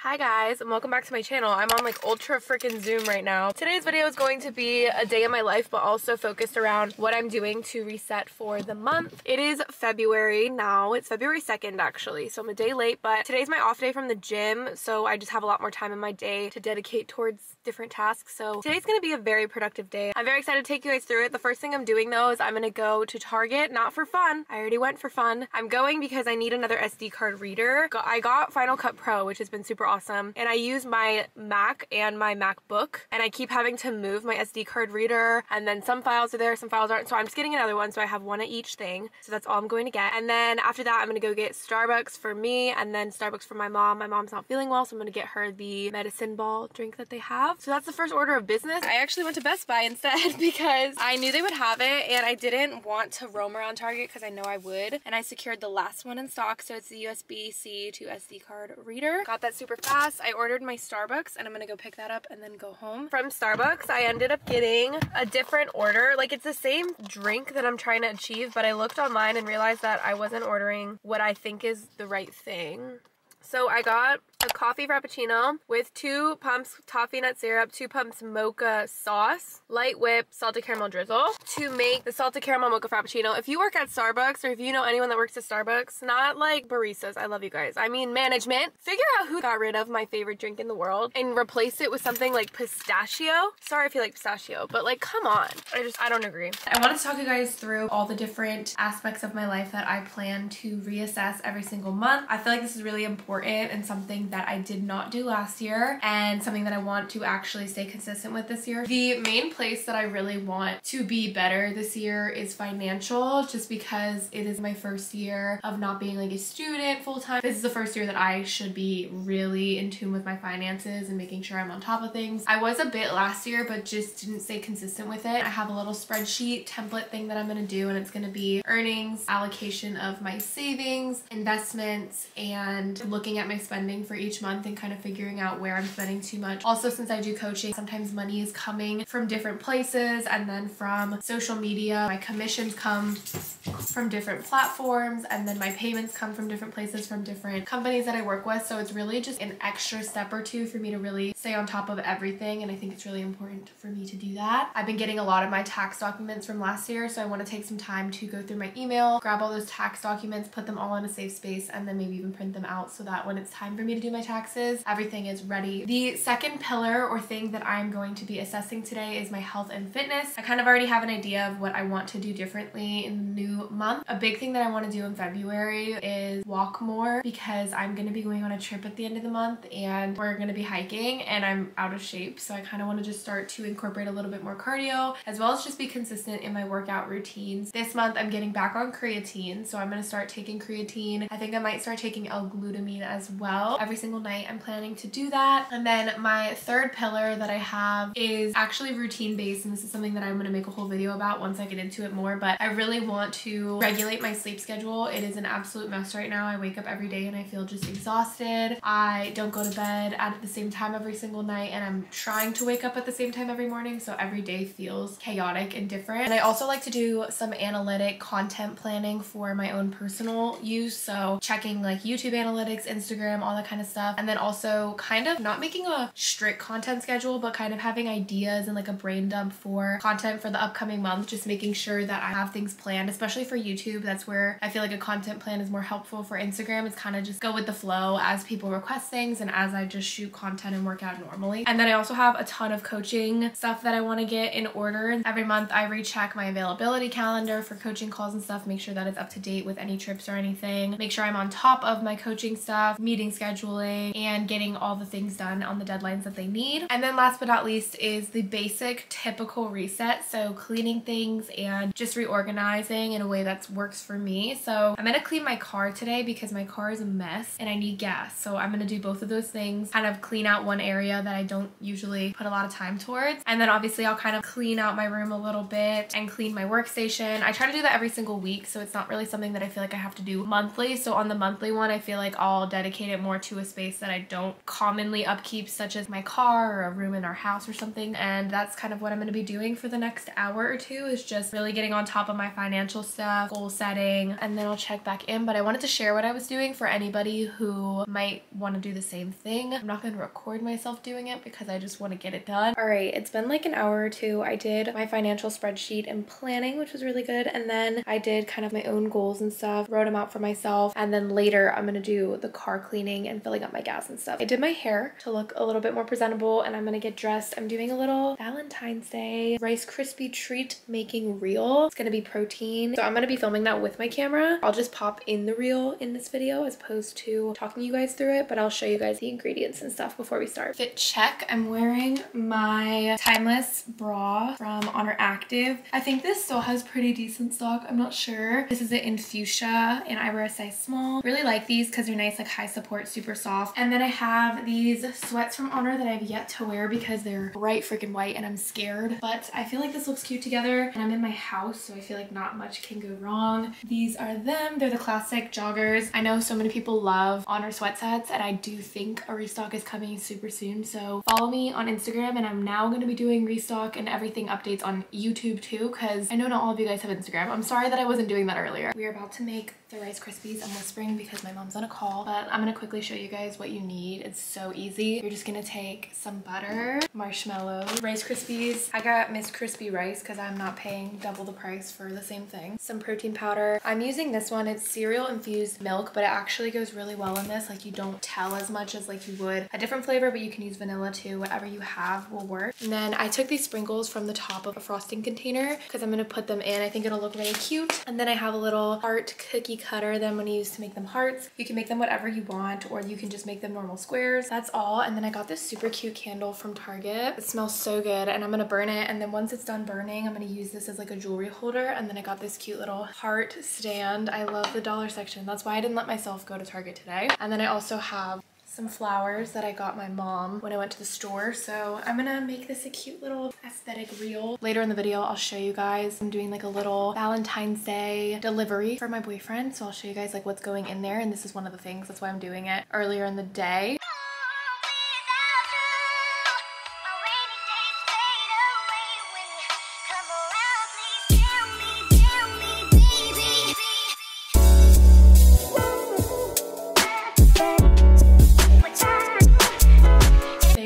Hi guys, and welcome back to my channel. I'm on like ultra freaking zoom right now. Today's video is going to be a day in my life, but also focused around what I'm doing to reset for the month. It is February now. It's February 2nd actually, so I'm a day late, but today's my off day from the gym, so I just have a lot more time in my day to dedicate towards different tasks. So today's gonna be a very productive day. I'm very excited to take you guys through it. The first thing I'm doing though is I'm gonna go to Target, not for fun. I already went for fun. I'm going because I need another SD card reader. I got Final Cut Pro, which has been super awesome, and I use my Mac and my MacBook, and I keep having to move my SD card reader, and then some files are there, some files aren't, so I'm just getting another one, so I have one at each thing. So that's all I'm going to get. And then after that I'm gonna go get Starbucks for me, and then Starbucks for my mom. My mom's not feeling well, so I'm gonna get her the medicine ball drink that they have. So that's the first order of business. I actually went to Best Buy instead because I knew they would have it, and I didn't want to roam around Target because I know I would, and I secured the last one in stock, so it's the USB-C to SD card reader. Got that super fast. I ordered my Starbucks, and I'm gonna go pick that up and then go home. From Starbucks, I ended up getting a different order. Like, it's the same drink that I'm trying to achieve, but I looked online and realized that I wasn't ordering what I think is the right thing. So I got a coffee frappuccino with 2 pumps toffee nut syrup, 2 pumps mocha sauce, light whip, salted caramel drizzle to make the salted caramel mocha frappuccino. If you work at Starbucks, or if you know anyone that works at Starbucks, not like baristas, I love you guys, I mean management, figure out who got rid of my favorite drink in the world and replace it with something like pistachio. Sorry if you like pistachio, but like, come on. I don't agree. I wanted to talk you guys through all the different aspects of my life that I plan to reassess every single month. I feel like this is really important and something that I did not do last year, and something that I want to actually stay consistent with this year. The main place that I really want to be better this year is financial, just because it is my first year of not being like a student full-time. This is the first year that I should be really in tune with my finances and making sure I'm on top of things. I was a bit last year, but just didn't stay consistent with it. I have a little spreadsheet template thing that I'm gonna do, and it's gonna be earnings, allocation of my savings, investments, and looking at my spending for each month and kind of figuring out where I'm spending too much. Also, since I do coaching, sometimes money is coming from different places, and then from social media. My commissions come from different platforms, and then my payments come from different places, from different companies that I work with. So it's really just an extra step or two for me to really stay on top of everything, and I think it's really important for me to do that. I've been getting a lot of my tax documents from last year, so I want to take some time to go through my email, grab all those tax documents, put them all in a safe space, and then maybe even print them out so that when it's time for me to do my taxes, everything is ready. The second pillar or thing that I'm going to be assessing today is my health and fitness. I kind of already have an idea of what I want to do differently in the new month. A big thing that I want to do in February is walk more, because I'm going to be going on a trip at the end of the month, and we're going to be hiking, and I'm out of shape, so I kind of want to just start to incorporate a little bit more cardio, as well as just be consistent in my workout routines. This month I'm getting back on creatine, so I'm going to start taking creatine. I think I might start taking L-glutamine as well. Every single night I'm planning to do that. And then my third pillar that I have is actually routine based, and this is something that I'm going to make a whole video about once I get into it more, but I really want to regulate my sleep schedule. It is an absolute mess right now. I wake up every day and I feel just exhausted. I don't go to bed at the same time every single night, and I'm trying to wake up at the same time every morning, so every day feels chaotic and different. And I also like to do some analytic content planning for my own personal use, so checking like YouTube analytics, Instagram, all that kind of stuff, and then also kind of not making a strict content schedule, but kind of having ideas and like a brain dump for content for the upcoming month, just making sure that I have things planned, especially for YouTube. That's where I feel like a content plan is more helpful. For Instagram, it's kind of just go with the flow as people request things and as I just shoot content and work out normally. And then I also have a ton of coaching stuff that I want to get in order. Every month I recheck my availability calendar for coaching calls and stuff, make sure that it's up to date with any trips or anything, make sure I'm on top of my coaching stuff, meeting scheduling, and getting all the things done on the deadlines that they need. And then last but not least is the basic typical reset, so cleaning things and just reorganizing in a way that works for me. So I'm gonna clean my car today because my car is a mess and I need gas, so I'm gonna do both of those things, kind of clean out one area that I don't usually put a lot of time towards, and then obviously I'll kind of clean out my room a little bit and clean my workstation. I try to do that every single week, so it's not really something that I feel like I have to do monthly. So on the monthly one, I feel like I'll dedicate it more to a space that I don't commonly upkeep, such as my car or a room in our house or something. And that's kind of what I'm going to be doing for the next hour or two, is just really getting on top of my financial stuff, stuff, goal setting, and then I'll check back in. But I wanted to share what I was doing for anybody who might want to do the same thing. I'm not going to record myself doing it because I just want to get it done. All right, it's been like an hour or two. I did my financial spreadsheet and planning, which was really good. And then I did kind of my own goals and stuff, wrote them out for myself. And then later I'm going to do the car cleaning and filling up my gas and stuff. I did my hair to look a little bit more presentable, and I'm going to get dressed. I'm doing a little Valentine's Day Rice Krispie treat making reel. It's going to be protein. So I'm going to be filming that with my camera. I'll just pop in the reel in this video as opposed to talking you guys through it, but I'll show you guys the ingredients and stuff before we start. Fit check. I'm wearing my Timeless bra from Honor Active. I think this still has pretty decent stock. I'm not sure. This is it in fuchsia and I wear a size small. Really like these because they're nice, like high support, super soft. And then I have these sweats from Honor that I've yet to wear because they're bright freaking white and I'm scared, but I feel like this looks cute together, and I'm in my house, so I feel like not much can go wrong. These are them. They're the classic joggers. I know so many people love Honor sweat sets, and I do think a restock is coming super soon, so follow me on Instagram, and I'm now going to be doing restock and everything updates on YouTube too, because I know not all of you guys have Instagram. I'm sorry that I wasn't doing that earlier. We're about to make the Rice Krispies. I'm whispering because my mom's on a call, but I'm gonna quickly show you guys what you need. It's so easy. You're just gonna take some butter, marshmallows, Rice Krispies. I got Miss Crispy Rice because I'm not paying double the price for the same thing. Some protein powder. I'm using this one. It's cereal infused milk, but it actually goes really well in this. Like, you don't tell as much as like you would a different flavor, but you can use vanilla too. Whatever you have will work. And then I took these sprinkles from the top of a frosting container because I'm gonna put them in. I think it'll look really cute. And then I have a little heart cookie cutter that I'm gonna use to make them hearts. You can make them whatever you want, or you can just make them normal squares. That's all. And then I got this super cute candle from Target. It smells so good, and I'm gonna burn it. And then once it's done burning, I'm gonna use this as like a jewelry holder. And then I got this cute little heart stand. I love the dollar section. That's why I didn't let myself go to Target today. And then I also have some flowers that I got my mom when I went to the store. So I'm gonna make this a cute little aesthetic reel. Later in the video, I'll show you guys. I'm doing like a little Valentine's Day delivery for my boyfriend. So I'll show you guys like what's going in there. And this is one of the things. That's why I'm doing it earlier in the day.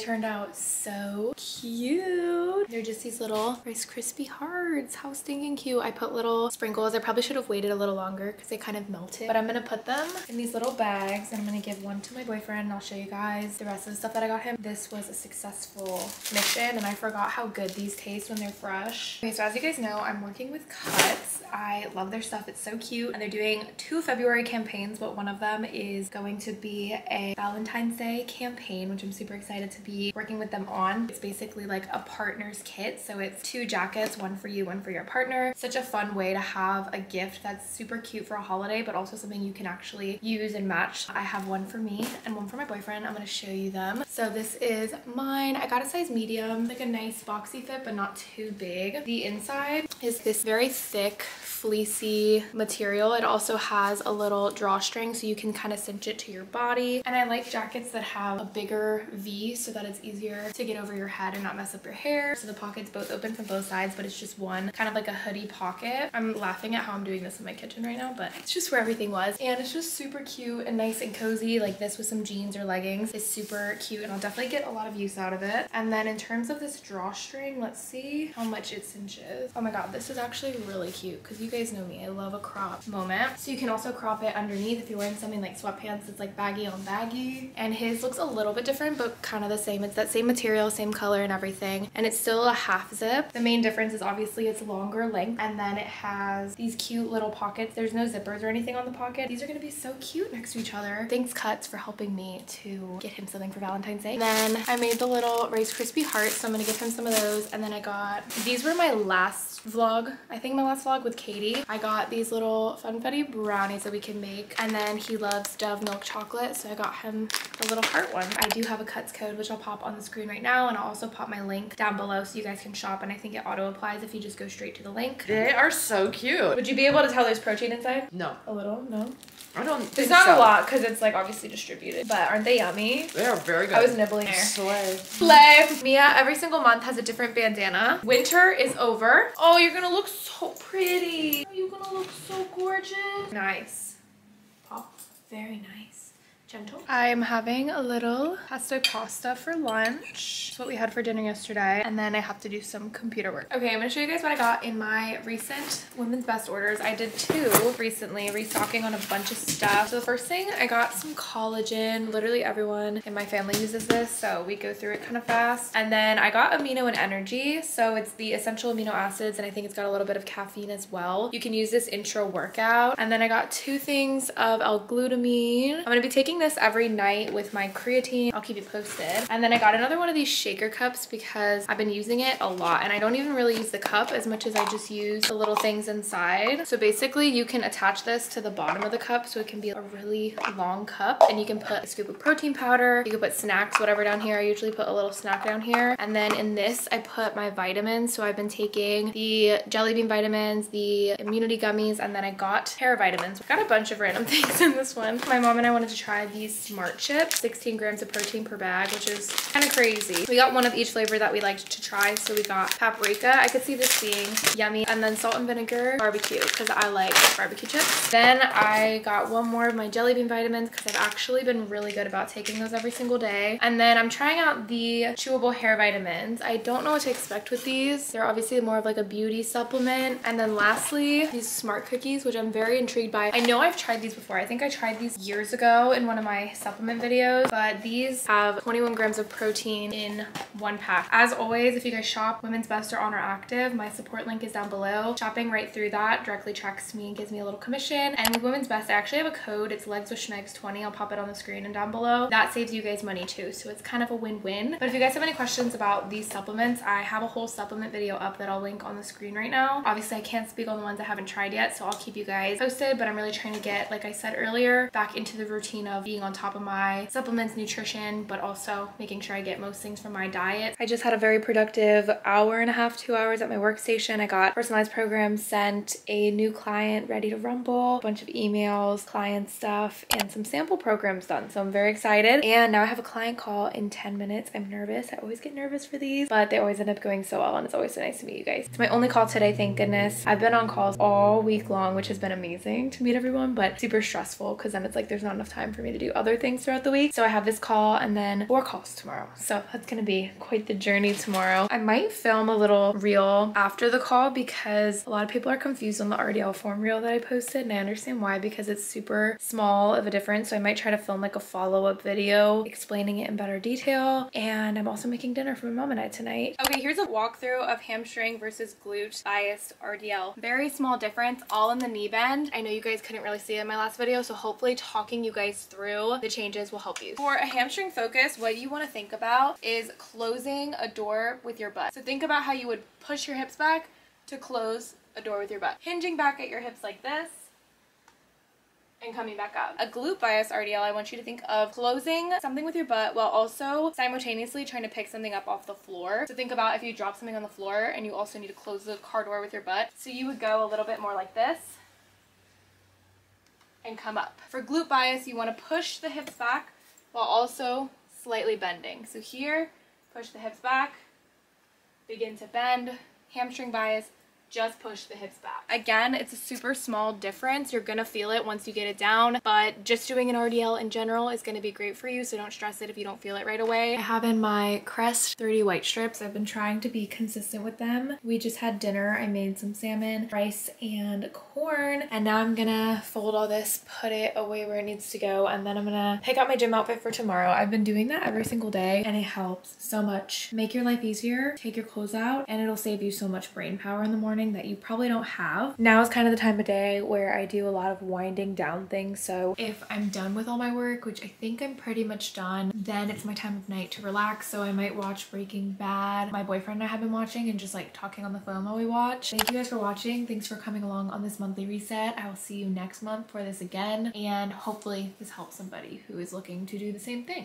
Turned out so cute. They're just these little Rice Krispie hearts. How stinking cute. I put little sprinkles. I probably should have waited a little longer because they kind of melted, but I'm gonna put them in these little bags, and I'm gonna give one to my boyfriend, and I'll show you guys the rest of the stuff that I got him. This was a successful mission, and I forgot how good these taste when they're fresh. Okay, so as you guys know, I'm working with Cuts. I love their stuff. It's so cute, and they're doing 2 February campaigns, but one of them is going to be a Valentine's Day campaign, which I'm super excited to be working with them on. It's basically like a partner's kit, so it's 2 jackets, one for you, one for your partner. Such a fun way to have a gift that's super cute for a holiday, but also something you can actually use and match. I have one for me and one for my boyfriend. I'm going to show you them. So this is mine. I got a size medium, like a nice boxy fit but not too big. The inside is this very thick fleecy material. It also has a little drawstring so you can kind of cinch it to your body, and I like jackets that have a bigger V so that it's easier to get over your head and not mess up your hair. So the pockets both open from both sides, but it's just one kind of like a hoodie pocket. I'm laughing at how I'm doing this in my kitchen right now, but it's just where everything was, and it's just super cute and nice and cozy. Like this with some jeans or leggings is super cute, and I'll definitely get a lot of use out of it. And then in terms of this drawstring, let's see how much it cinches. Oh my god, this is actually really cute because you guys know me, I love a crop moment. So you can also crop it underneath if you're wearing something like sweatpants. It's like baggy on baggy, and his looks a little bit different but kind of the same. It's that same material, same color and everything, and it's still a half zip. The main difference is obviously it's longer length, and then it has these cute little pockets. There's no zippers or anything on the pocket. These are gonna be so cute next to each other. Thanks Cuts for helping me to get him something for Valentine's Day. And then I made the little Rice Krispie hearts, so I'm gonna give him some of those. And then I got, these were my last vlog, I think my last vlog with Katie. I got these little funfetti brownies that we can make, and then he loves Dove milk chocolate, so I got him a little heart one. I do have a Cuts code which I'll pop on the screen right now, and I'll also pop my link down below so you guys can shop, and I think it auto applies if you just go straight to the link. They are so cute. Would you be able to tell there's protein inside? No. A little? No? I don't think It's not so. a lot because it's like obviously distributed, but aren't they yummy? They are very good. I was nibbling there. Slay. Mia every single month has a different bandana. Winter is over. Oh, you're gonna look so pretty. Oh, you're gonna look so gorgeous. Nice. Pop. Very nice. Gentle. I'm having a little pasta for lunch. It's what we had for dinner yesterday. And then I have to do some computer work. Okay, I'm gonna show you guys what I got in my recent Women's Best orders. I did 2 recently, restocking on a bunch of stuff. So the first thing, I got some collagen. Literally everyone in my family uses this, so we go through it kind of fast. And then I got amino and energy. So it's the essential amino acids, and I think it's got a little bit of caffeine as well. You can use this intro workout. And then I got 2 things of L-glutamine. I'm gonna be taking this every night with my creatine. I'll keep you posted. And then I got another one of these shaker cups because I've been using it a lot, and I don't even really use the cup as much as I just use the little things inside. So basically you can attach this to the bottom of the cup so it can be a really long cup, and you can put a scoop of protein powder, you can put snacks, whatever down here. I usually put a little snack down here. And then in this I put my vitamins. So I've been taking the jelly bean vitamins, the immunity gummies, and then I got hair vitamins. I got a bunch of random things in this one. My mom and I wanted to try these Smart Chips, 16 grams of protein per bag, which is kind of crazy. We got one of each flavor that we liked to try. So we got paprika. I could see this being yummy. And then salt and vinegar barbecue because I like barbecue chips. Then I got one more of my jelly bean vitamins because I've actually been really good about taking those every single day. And then I'm trying out the chewable hair vitamins. I don't know what to expect with these. They're obviously more of like a beauty supplement. And then lastly, these Smart Cookies, which I'm very intrigued by. I know I've tried these before. I think I tried these years ago in one of my supplement videos, but these have 21 grams of protein in 1 pack. As always, if you guys shop Women's Best or Honor Active, my support link is down below. Shopping right through that directly tracks me and gives me a little commission. And with Women's Best, I actually have a code. It's Legs with Schmegs 20. I'll pop it on the screen and down below. That saves you guys money too, so it's kind of a win-win. But if you guys have any questions about these supplements, I have a whole supplement video up that I'll link on the screen right now. Obviously, I can't speak on the ones I haven't tried yet, so I'll keep you guys posted, but I'm really trying to get, like I said earlier, back into the routine of being on top of my supplements, nutrition, but also making sure I get most things from my diet. I just had a very productive hour and a half, 2 hours at my workstation. I got personalized programs sent, a new client ready to rumble, a bunch of emails, client stuff, and some sample programs done. So I'm very excited. And now I have a client call in 10 minutes. I'm nervous. I always get nervous for these, but they always end up going so well, and it's always so nice to meet you guys. It's my only call today, thank goodness. I've been on calls all week long, which has been amazing to meet everyone, but super stressful because then it's like there's not enough time for me to do other things throughout the week. So I have this call and then 4 calls tomorrow. So that's gonna be quite the journey tomorrow. I might film a little reel after the call because a lot of people are confused on the RDL form reel that I posted, and I understand why, because it's super small of a difference. So I might try to film like a follow-up video explaining it in better detail. And I'm also making dinner for my mom and I tonight. Okay, here's a walkthrough of hamstring versus glute biased RDL. Very small difference, all in the knee bend. I know you guys couldn't really see it in my last video, so hopefully talking you guys through the changes will help you. For a hamstring focus, what you want to think about is closing a door with your butt. So think about how you would push your hips back to close a door with your butt. Hinging back at your hips like this and coming back up. A glute bias RDL, I want you to think of closing something with your butt while also simultaneously trying to pick something up off the floor. So think about if you drop something on the floor and you also need to close the car door with your butt. So you would go a little bit more like this and come up. For glute bias, you want to push the hips back while also slightly bending. So here, push the hips back, begin to bend. Hamstring bias, just push the hips back. Again, it's a super small difference. You're gonna feel it once you get it down, but just doing an RDL in general is gonna be great for you, so don't stress it if you don't feel it right away. I have in my Crest 30 white strips. I've been trying to be consistent with them. We just had dinner. I made some salmon, rice, and corn, and now I'm gonna fold all this, put it away where it needs to go, and then I'm gonna pick out my gym outfit for tomorrow. I've been doing that every single day, and it helps so much. Make your life easier, take your clothes out, and it'll save you so much brain power in the morning that you probably don't have. Now is kind of the time of day where I do a lot of winding down things. So if I'm done with all my work, which I think I'm pretty much done, then it's my time of night to relax. So I might watch Breaking Bad. My boyfriend and I have been watching and just like talking on the phone while we watch. Thank you guys for watching. Thanks for coming along on this monthly reset. I will see you next month for this again. And hopefully this helps somebody who is looking to do the same thing.